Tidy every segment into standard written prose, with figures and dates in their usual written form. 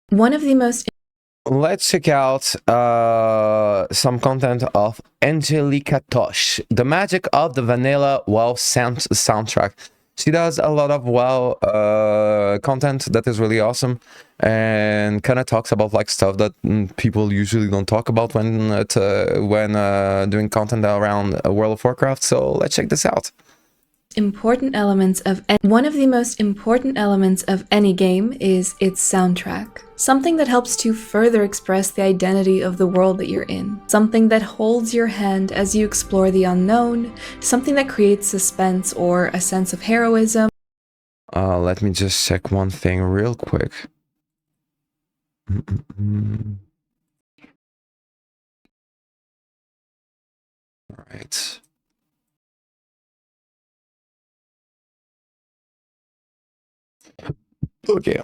One of the most Let's check out some content of Angelica Tosh, the magic of the vanilla WoW soundtrack. She does a lot of WoW content that is really awesome, and kind of talks about like stuff that people usually don't talk about when doing content around World of Warcraft. So let's check this out. One of the most important elements of any game is its soundtrack. Something that helps to further express the identity of the world that you're in. Something that holds your hand as you explore the unknown. Something that creates suspense or a sense of heroism. Let me just check one thing real quick. All right. Okay.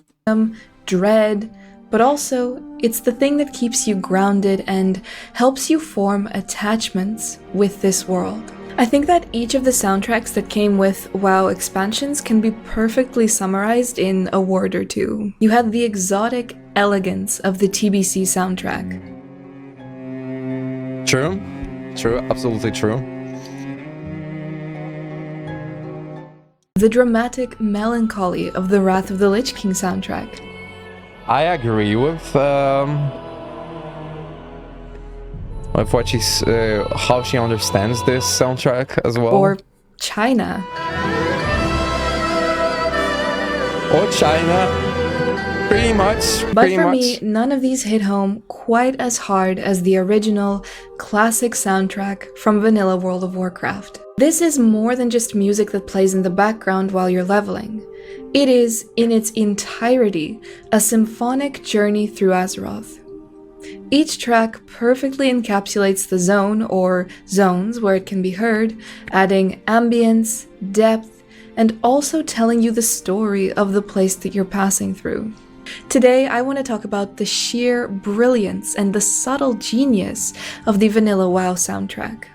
Dread, but also it's the thing that keeps you grounded and helps you form attachments with this world. I think that each of the soundtracks that came with WoW expansions can be perfectly summarized in a word or two. You had the exotic elegance of the TBC soundtrack. True, absolutely true. The dramatic melancholy of the Wrath of the Lich King soundtrack. I agree with what she's how she understands this soundtrack as well. Or China. Or China, pretty much. But for me, none of these hit home quite as hard as the original classic soundtrack from vanilla World of Warcraft. This is more than just music that plays in the background while you're leveling. It is, in its entirety, a symphonic journey through Azeroth. Each track perfectly encapsulates the zone or zones where it can be heard, adding ambience, depth, and also telling you the story of the place that you're passing through. Today, I want to talk about the sheer brilliance and the subtle genius of the vanilla WoW soundtrack.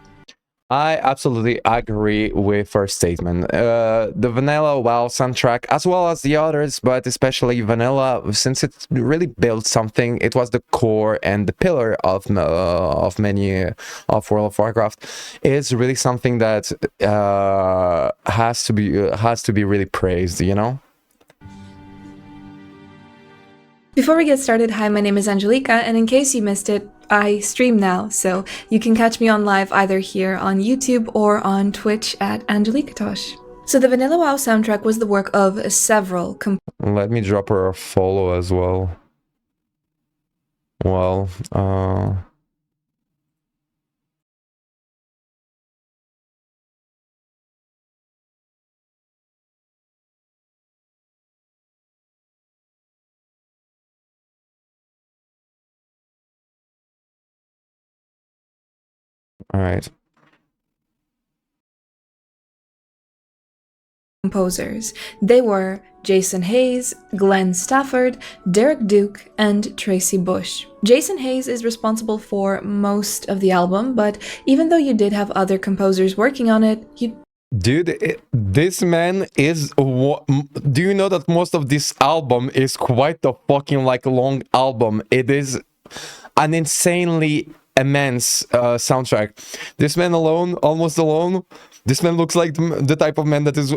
I absolutely agree with her statement. The vanilla WoW soundtrack, as well as the others, but especially vanilla, since it really built something, it was the core and the pillar of many of World of Warcraft, is really something that has to be really praised, you know. Before we get started, hi, my name is Angelica, and in case you missed it, I stream now, so you can catch me on live either here on YouTube or on Twitch at AngelicaTosh. So the vanilla WoW soundtrack was the work of several Let me drop her a follow as well. Well, all right. Composers. They were Jason Hayes, Glenn Stafford, Derek Duke, and Tracy Bush. Jason Hayes is responsible for most of the album, but even though you did have other composers working on it, Dude, this man is... Do you know that most of this album is quite a fucking like long album? It is an insanely immense soundtrack. This man alone, almost alone, this man looks like the type of man that is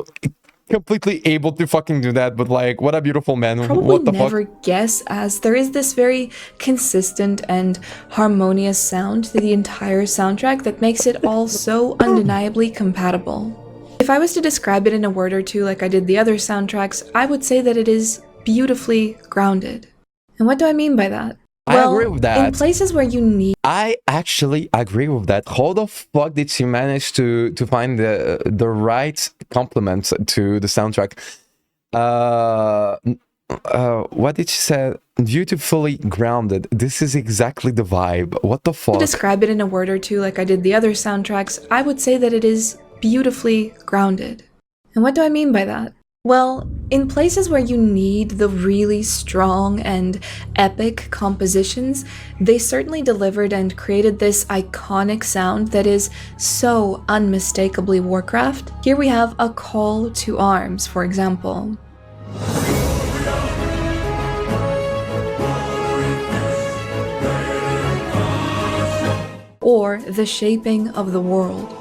completely able to fucking do that, but like, what a beautiful man. probably What the never fuck? guess, as there is this very consistent and harmonious sound to the entire soundtrack that makes it all so undeniably compatible. If I was to describe it in a word or two like I did the other soundtracks, I would say that it is beautifully grounded. And what do I mean by that? I agree with that. In places where you need... I actually agree with that. How the fuck did she manage to find the right complement to the soundtrack? What did she say? Beautifully grounded. This is exactly the vibe. What the fuck? To describe it in a word or two like I did the other soundtracks, I would say that it is beautifully grounded. And what do I mean by that? Well, in places where you need the really strong and epic compositions, they certainly delivered and created this iconic sound that is so unmistakably Warcraft. Here we have a call to arms, for example. or the shaping of the world.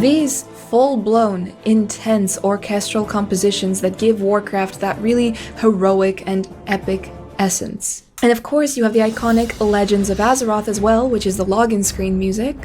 These full-blown, intense orchestral compositions that give Warcraft that really heroic and epic essence. And of course, you have the iconic Legends of Azeroth as well, which is the login screen music.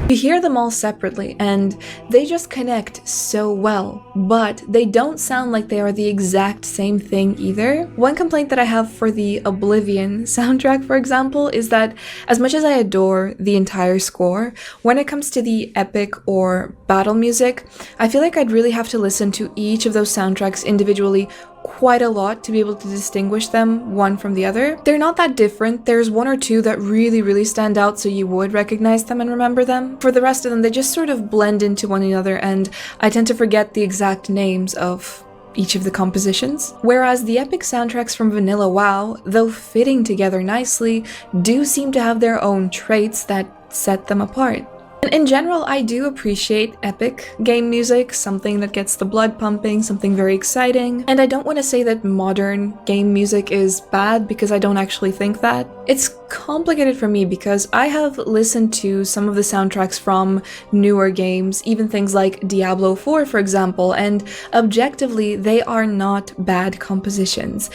You hear them all separately, and they just connect so well, but they don't sound like they are the exact same thing either. One complaint that I have for the Oblivion soundtrack, for example, is that as much as I adore the entire score, when it comes to the epic or battle music, I feel like I'd really have to listen to each of those soundtracks individually quite a lot to be able to distinguish them one from the other. They're not that different. There's one or two that really stand out so you would recognize them and remember them. For the rest of them, they just sort of blend into one another, and I tend to forget the exact names of each of the compositions. Whereas the epic soundtracks from vanilla WoW, though fitting together nicely, do seem to have their own traits that set them apart. In general, I do appreciate epic game music, something that gets the blood pumping, something very exciting. And I don't want to say that modern game music is bad, because I don't actually think that. It's complicated for me because I have listened to some of the soundtracks from newer games, even things like Diablo 4, for example, and objectively, they are not bad compositions.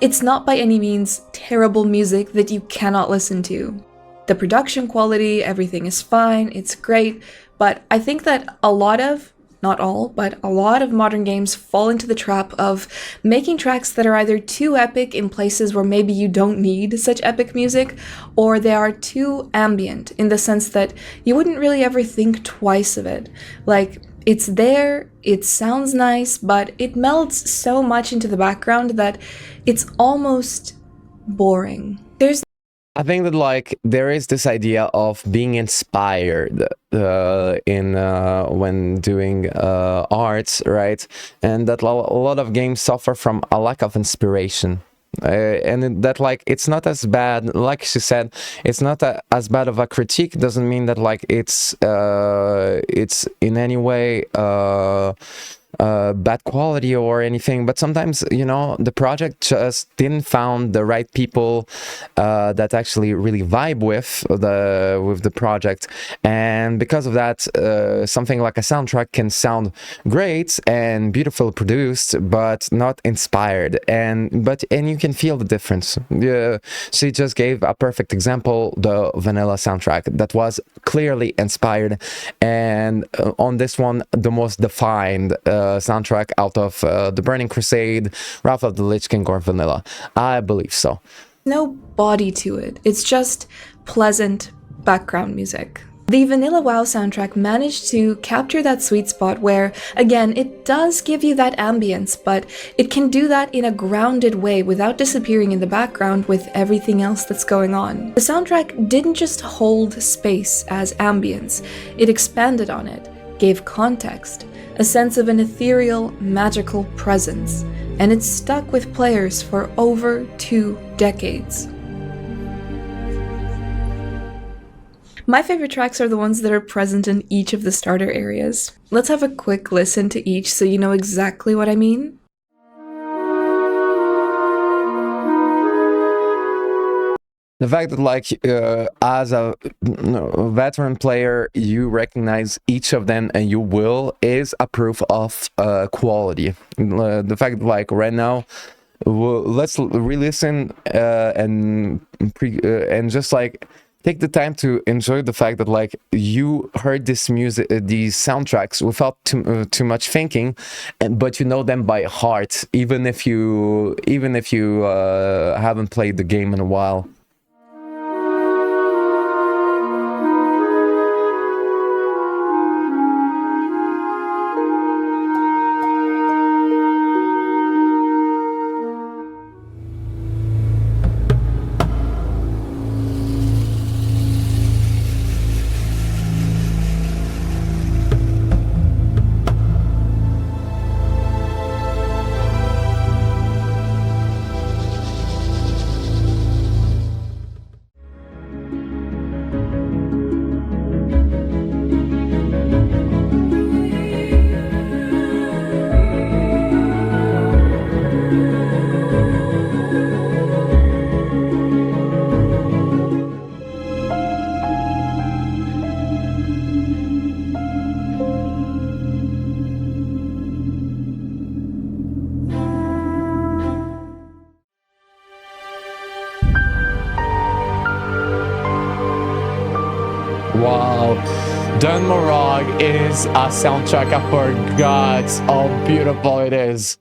It's not by any means terrible music that you cannot listen to. The production quality, everything is fine, it's great, but I think that a lot of, not all, but a lot of modern games fall into the trap of making tracks that are either too epic in places where maybe you don't need such epic music, or they are too ambient in the sense that you wouldn't really ever think twice of it. Like, it's there, it sounds nice, but it melts so much into the background that it's almost boring. I think that like there is this idea of being inspired in when doing arts, right? And that a lot of games suffer from a lack of inspiration. And that like it's not as bad, like she said, it's not as bad of a critique. Doesn't mean that like it's in any way bad quality or anything, but sometimes, you know, the project just didn't found the right people that actually really vibe with the project, and because of that, something like a soundtrack can sound great and beautifully produced, but not inspired, and you can feel the difference. She just gave a perfect example, the vanilla soundtrack that was clearly inspired, and on this one, the most defined soundtrack out of the Burning Crusade, Wrath of the Lich King, or vanilla. I believe so. No body to it. It's just pleasant background music. The vanilla WoW soundtrack managed to capture that sweet spot where, again, it does give you that ambience, but it can do that in a grounded way without disappearing in the background with everything else that's going on. The soundtrack didn't just hold space as ambience, it expanded on it, gave context, a sense of an ethereal, magical presence, and it stuck with players for over 2 decades. My favorite tracks are the ones that are present in each of the starter areas. Let's have a quick listen to each so you know exactly what I mean. The fact that like as a veteran player you recognize each of them and you will is a proof of quality. The fact that like right now, let's re-listen and just like take the time to enjoy the fact that like you heard this music, these soundtracks without too much thinking, but you know them by heart, even if you haven't played the game in a while. Dun Morag is a soundtrack I forgot how beautiful it is.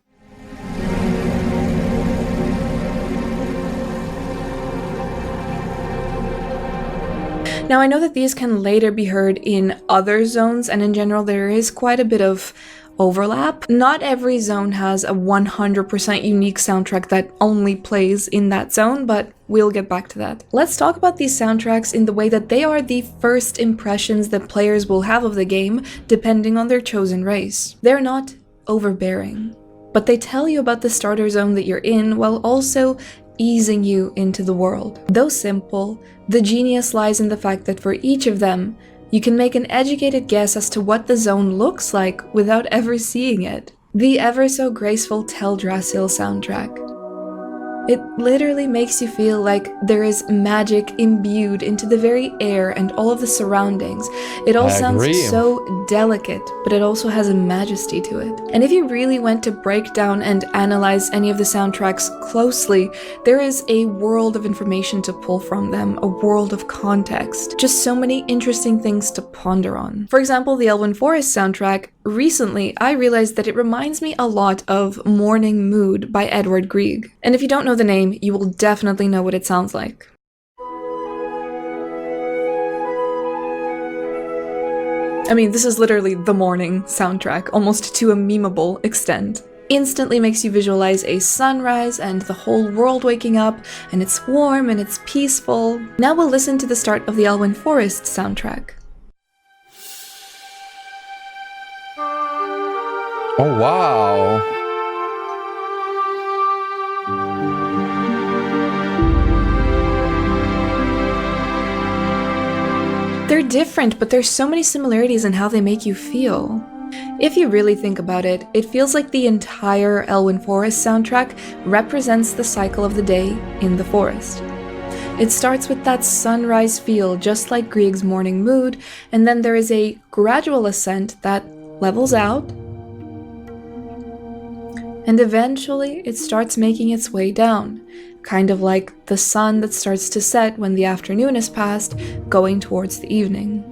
Now, I know that these can later be heard in other zones, and in general there is quite a bit of overlap. Not every zone has a 100% unique soundtrack that only plays in that zone, but we'll get back to that. Let's talk about these soundtracks in the way that they are the first impressions that players will have of the game, depending on their chosen race. They're not overbearing, but they tell you about the starter zone that you're in while also easing you into the world. Though simple, the genius lies in the fact that for each of them, you can make an educated guess as to what the zone looks like without ever seeing it. The ever so graceful Teldrassil soundtrack. It literally makes you feel like there is magic imbued into the very air and all of the surroundings. It all sounds so delicate, but it also has a majesty to it. And if you really went to break down and analyze any of the soundtracks closely, there is a world of information to pull from them, a world of context. Just so many interesting things to ponder on. For example, the Elven Forest soundtrack. Recently, I realized that it reminds me a lot of Morning Mood by Edward Grieg. And if you don't know the name, you will definitely know what it sounds like. I mean, this is literally the morning soundtrack, almost to a memeable extent. Instantly makes you visualize a sunrise and the whole world waking up, and it's warm and it's peaceful. Now we'll listen to the start of the Elven Forest soundtrack. Oh, wow. They're different, but there's so many similarities in how they make you feel. If you really think about it, it feels like the entire Elven Forest soundtrack represents the cycle of the day in the forest. It starts with that sunrise feel, just like Grieg's Morning Mood, and then there is a gradual ascent that levels out, and eventually it starts making its way down, kind of like the sun that starts to set when the afternoon has passed, going towards the evening.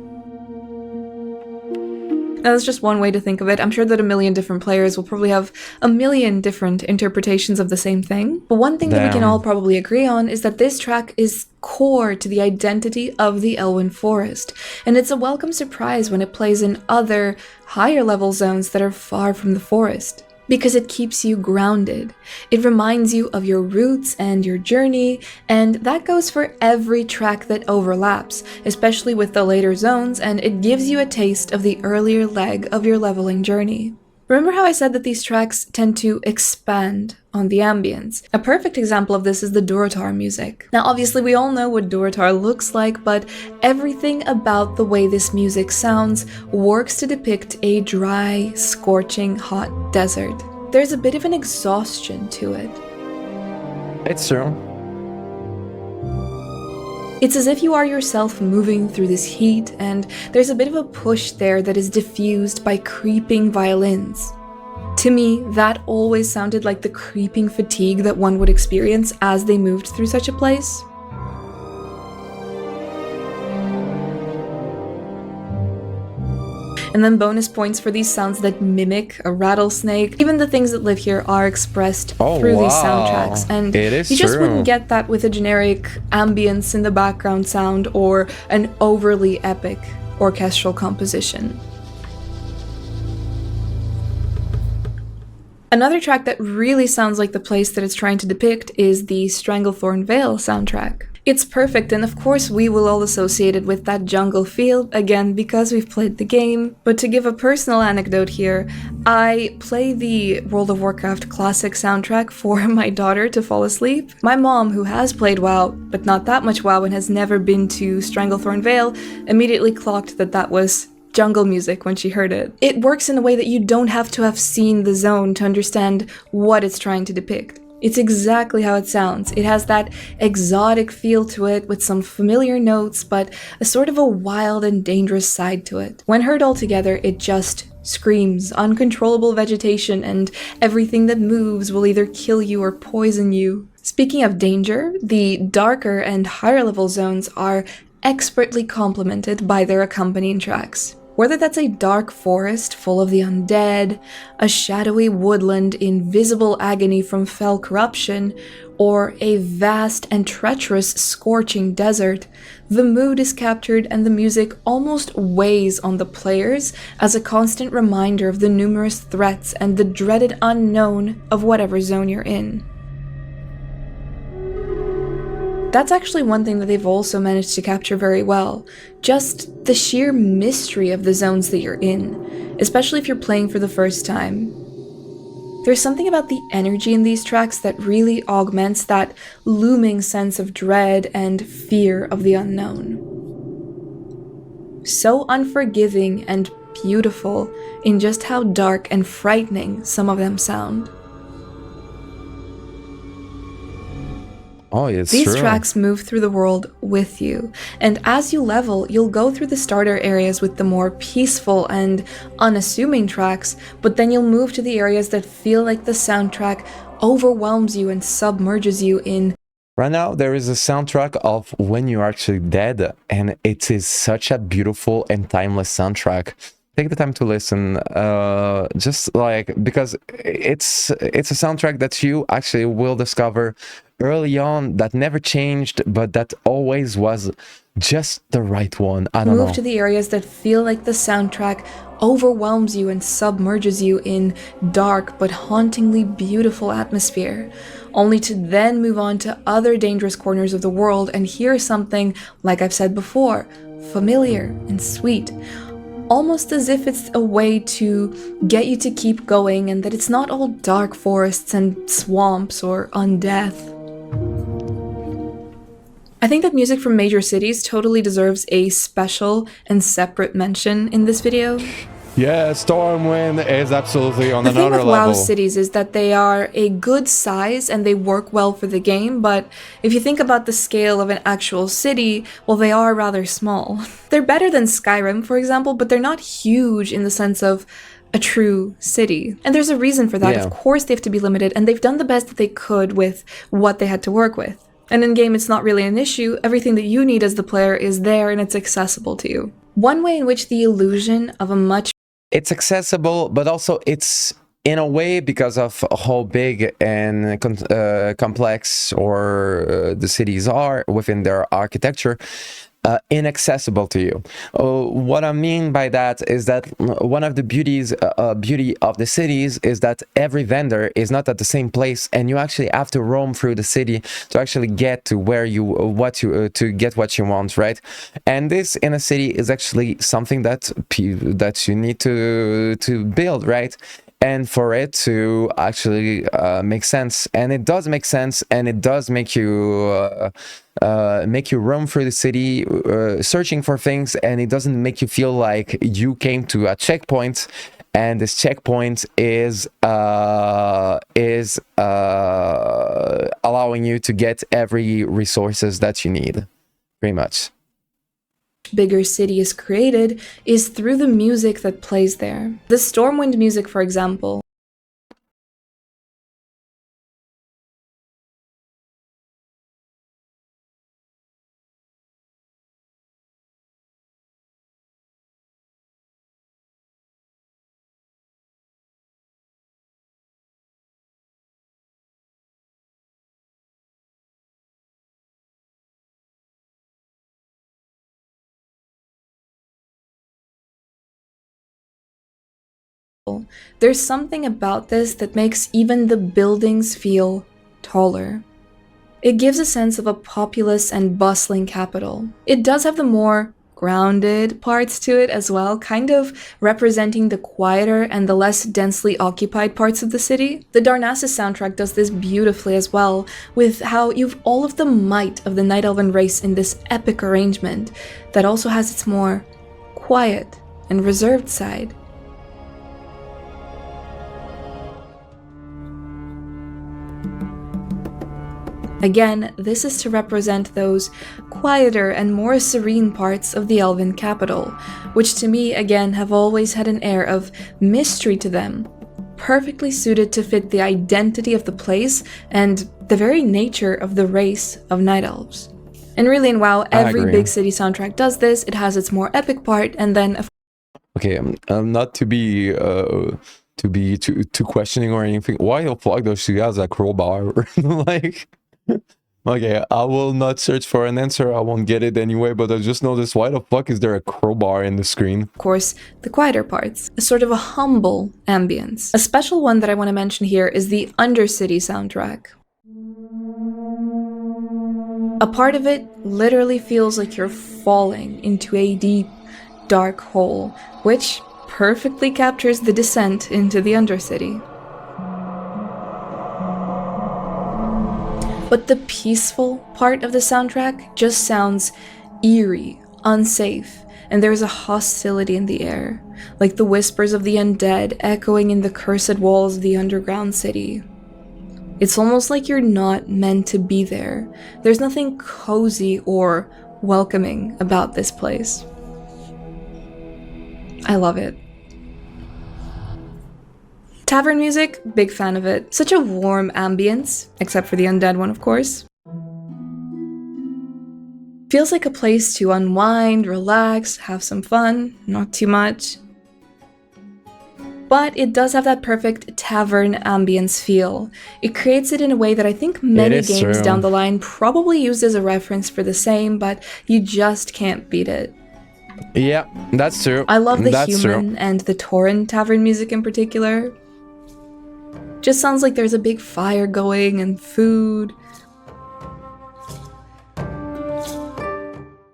Now, that's just one way to think of it. I'm sure that a million different players will probably have a million different interpretations of the same thing. But one thing that we can all probably agree on is that this track is core to the identity of the Elven Forest, and it's a welcome surprise when it plays in other, higher level zones that are far from the forest. Because it keeps you grounded. It reminds you of your roots and your journey, and that goes for every track that overlaps, especially with the later zones, and it gives you a taste of the earlier leg of your leveling journey. Remember how I said that these tracks tend to expand on the ambience? A perfect example of this is the Durotar music. Now obviously we all know what Durotar looks like, but everything about the way this music sounds works to depict a dry, scorching, hot desert. There's a bit of an exhaustion to it. It's true. It's as if you are yourself moving through this heat, and there's a bit of a push there that is diffused by creeping violins. To me, that always sounded like the creeping fatigue that one would experience as they moved through such a place. And then bonus points for these sounds that mimic a rattlesnake. Even the things that live here are expressed through these soundtracks. And you just wouldn't get that with a generic ambience in the background sound or an overly epic orchestral composition. Another track that really sounds like the place that it's trying to depict is the Stranglethorn Vale soundtrack. It's perfect, and of course we will all associate it with that jungle feel, again because we've played the game. But to give a personal anecdote here, I play the World of Warcraft classic soundtrack for my daughter to fall asleep. My mom, who has played WoW, but not that much WoW and has never been to Stranglethorn Vale, immediately clocked that that was jungle music when she heard it. It works in a way that you don't have to have seen the zone to understand what it's trying to depict. It's exactly how it sounds. It has that exotic feel to it with some familiar notes, but a sort of a wild and dangerous side to it. When heard all together, it just screams uncontrollable vegetation, and everything that moves will either kill you or poison you. Speaking of danger, the darker and higher level zones are expertly complemented by their accompanying tracks. Whether that's a dark forest full of the undead, a shadowy woodland in visible agony from fell corruption, or a vast and treacherous scorching desert, the mood is captured and the music almost weighs on the players as a constant reminder of the numerous threats and the dreaded unknown of whatever zone you're in. That's actually one thing that they've also managed to capture very well, just the sheer mystery of the zones that you're in, especially if you're playing for the first time. There's something about the energy in these tracks that really augments that looming sense of dread and fear of the unknown. So unforgiving and beautiful in just how dark and frightening some of them sound. Oh, it's These true. tracks move through the world with you, and as you level, you'll go through the starter areas with the more peaceful and unassuming tracks, but then you'll move to the areas that feel like the soundtrack overwhelms you and submerges you in. Right now, there is a soundtrack of When You're Actually Dead, and it is such a beautiful and timeless soundtrack. Take the time to listen, just like, because it's a soundtrack that you actually will discover early on that never changed, but that always was just the right one. I don't know. Move to the areas that feel like the soundtrack overwhelms you and submerges you in dark but hauntingly beautiful atmosphere, only to then move on to other dangerous corners of the world and hear something, like I've said before, familiar and sweet. Almost as if it's a way to get you to keep going and that it's not all dark forests and swamps or undeath. I think that music from major cities totally deserves a special and separate mention in this video. Yeah, Stormwind is absolutely on The thing another with WoW level. cities is that they are a good size and they work well for the game, but if you think about the scale of an actual city, well, they are rather small. They're better than Skyrim, for example, but they're not huge in the sense of a true city. And there's a reason for that. Yeah. Of course they have to be limited, and they've done the best that they could with what they had to work with. And in-game, it's not really an issue. Everything that you need as the player is there and it's accessible to you. One way in which the illusion of a much It's accessible, but also it's in a way, because of how big and complex or the cities are within their architecture, inaccessible to you. What I mean by that is that one of the beauty of the cities is that every vendor is not at the same place, and you actually have to roam through the city to actually get to where to get what you want, right? And this in a city is actually something that you need to build, right? And for it to actually make sense, and it does make sense, and it does make you roam through the city searching for things, and it doesn't make you feel like you came to a checkpoint, and this checkpoint is allowing you to get every resources that you need, pretty much. bigger city is created is through the music that plays there. The Stormwind music, for example, there's something about this that makes even the buildings feel taller. It gives a sense of a populous and bustling capital. It does have the more grounded parts to it as well, kind of representing the quieter and the less densely occupied parts of the city. The Darnassus soundtrack does this beautifully as well, with how you've all of the might of the Night Elven race in this epic arrangement that also has its more quiet and reserved side. Again, this is to represent those quieter and more serene parts of the Elven capital, which to me, again, have always had an air of mystery to them, perfectly suited to fit the identity of the place and the very nature of the race of Night Elves. And really in WoW, I every agree. big city soundtrack does this. It has its more epic part, and then Okay, I'm not to be too questioning or anything. Why the fuck does she has a crowbar? Like, okay, I will not search for an answer. I won't get it anyway. But I just noticed, why the fuck is there a crowbar in the screen? of course, the quieter parts, a sort of a humble ambience. A special one that I want to mention here is the Undercity soundtrack. A part of it literally feels like you're falling into a deep, dark hole, which perfectly captures the descent into the Undercity. But the peaceful part of the soundtrack just sounds eerie, unsafe, and there's a hostility in the air, like the whispers of the undead echoing in the cursed walls of the underground city. It's almost like you're not meant to be there. There's nothing cozy or welcoming about this place. I love it. Tavern music, big fan of it. Such a warm ambience, except for the undead one, of course. Feels like a place to unwind, relax, have some fun, not too much. But it does have that perfect tavern ambience feel. It creates it in a way that I think many games down the line probably used as a reference for the same, but you just can't beat it. Yeah, that's true. I love the human and the Tauren tavern music in particular. Just sounds like there's a big fire going and food.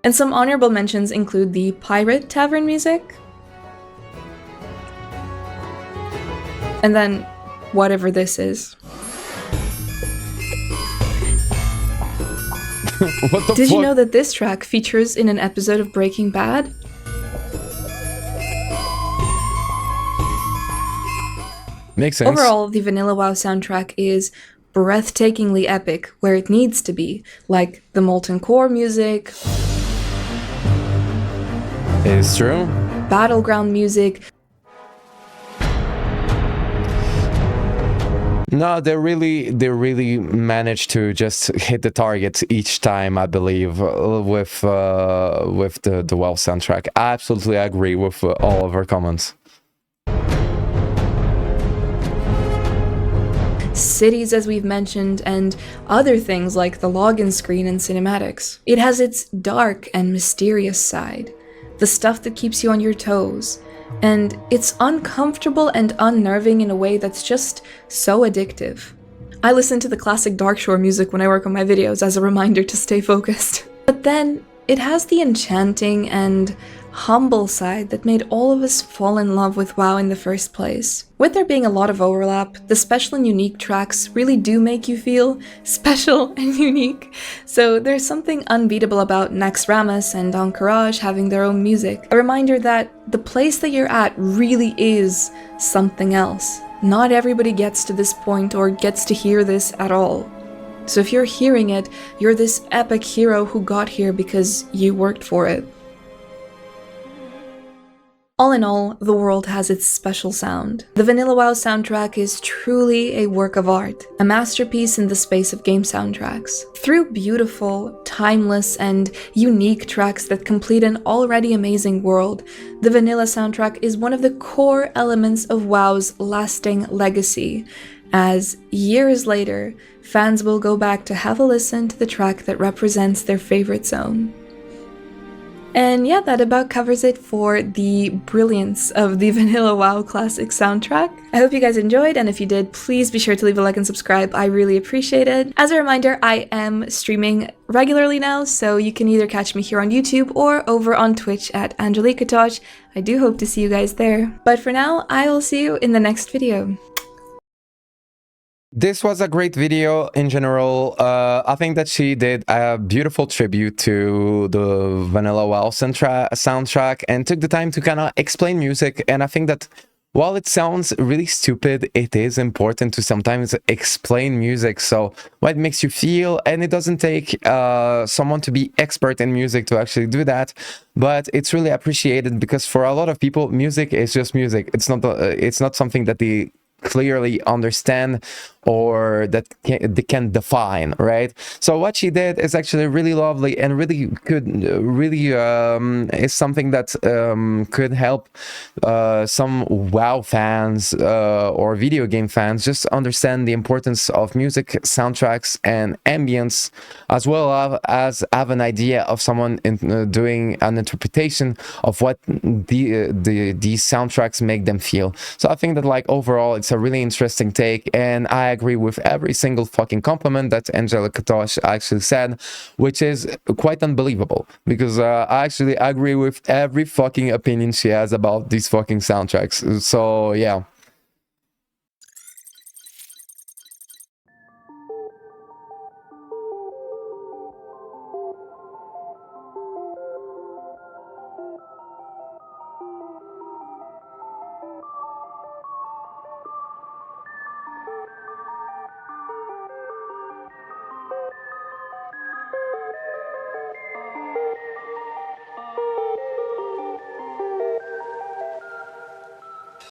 And some honorable mentions include the pirate tavern music. And then whatever this is. What the Did fuck? you know that this track features in an episode of Breaking Bad? Makes sense. Overall, the Vanilla WoW soundtrack is breathtakingly epic where it needs to be, like the Molten Core music, It's true. battleground music. No, they really managed to just hit the target each time, I believe, with the WoW soundtrack. I absolutely agree with all of her comments. Cities, as we've mentioned, and other things like the login screen and cinematics. It has its dark and mysterious side, the stuff that keeps you on your toes, and it's uncomfortable and unnerving in a way that's just so addictive. I listen to the classic Darkshore music when I work on my videos as a reminder to stay focused. But then, it has the enchanting and humble side that made all of us fall in love with WoW in the first place. With there being a lot of overlap, the special and unique tracks really do make you feel special and unique. So there's something unbeatable about Naxxramas and Encourage having their own music. A reminder that the place that you're at really is something else. Not everybody gets to this point or gets to hear this at all. So if you're hearing it, you're this epic hero who got here because you worked for it. All in all, the world has its special sound. The Vanilla WoW soundtrack is truly a work of art, a masterpiece in the space of game soundtracks. Through beautiful, timeless, and unique tracks that complete an already amazing world, the Vanilla soundtrack is one of the core elements of WoW's lasting legacy, as years later, fans will go back to have a listen to the track that represents their favorite zone. And yeah, that about covers it for the brilliance of the Vanilla WoW Classic soundtrack. I hope you guys enjoyed, and if you did, please be sure to leave a like and subscribe. I really appreciate it. As a reminder, I am streaming regularly now, so you can either catch me here on YouTube or over on Twitch at AngelikaTosh. I do hope to see you guys there. But for now, I will see you in the next video. This was a great video in general. I think that she did a beautiful tribute to the Vanilla WoW soundtrack and took the time to kind of explain music. And I think that while it sounds really stupid, it is important to sometimes explain music. So what makes you feel, and it doesn't take someone to be expert in music to actually do that. But it's really appreciated because for a lot of people, music is just music. It's not something that they clearly understand or that they can define, right? So what she did is actually really lovely and really could really is something that could help some WoW fans or video game fans just understand the importance of music, soundtracks, and ambience, as well as have an idea of someone doing an interpretation of what these soundtracks make them feel. So I think that, like, overall it's a really interesting take, and I agree with every single fucking compliment that Angelica Tosh actually said, which is quite unbelievable, because I actually agree with every fucking opinion she has about these fucking soundtracks. So yeah.